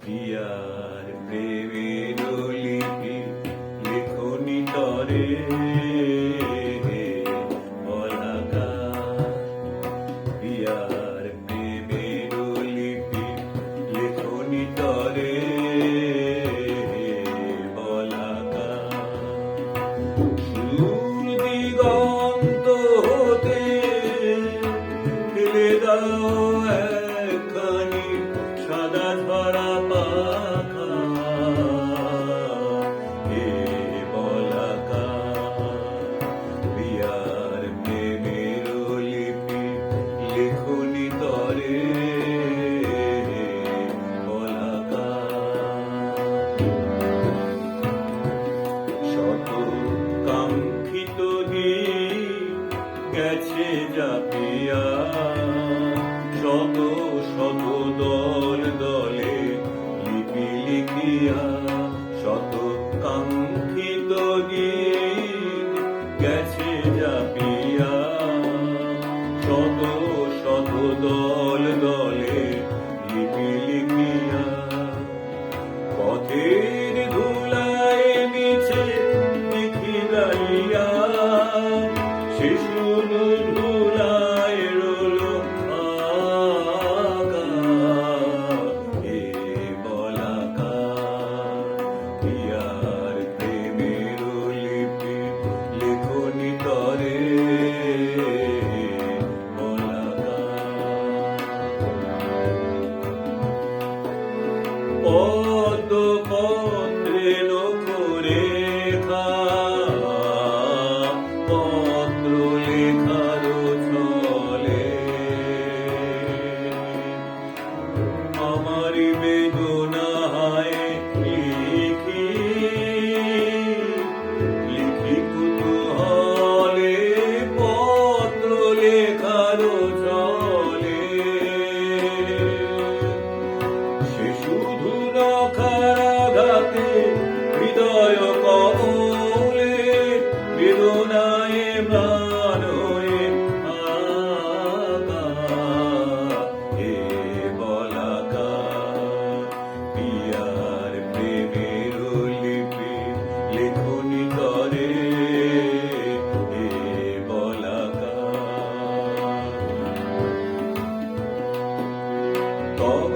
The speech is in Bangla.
প্রিয়ার প্রেমের লিপি লেখনি তরে বলাকা। প্রিয়ার প্রেমের লিপি লেখনি তরে বলাকা। দূর দিগন্ত হতে ঢেলে দাও একখানি সাদা ধরা পাখা। হে বলাকা, প্রিয়ার প্রেমের লিপি লেখনি তরে বলাকা। শত কাঙ্ক্ষিত দিন গেছে যাপিয়া, শত শত দল দলে লিপি লিখিয়া। শত কাঙ্ক্ষিত দিন গেছে যাপিয়া, শত শত দল দলে লিপি লিখিয়া। পথের ধুলায় মিছে দেখি দাঁড়িয়া, শিশুর ধুলায় রোলো আগা। হে বলাকা, প্রিয়ার প্রেমের লিপি লেখনি তরে বলাকা। পদ্ম পত্রে নখরেখা, পত্র লেখার ছলে আমার বেদনায় লিখি লিখি কুতূহলে। পত্র লেখার ছলে সে শুধু নখারাঘাতে হৃদয় কমলে বেদনায় ম্লান হয়ে আগা। হে বলাকা, প্রিয়ার প্রেমের লিপি লেখনি তরে হে বলাকা। তব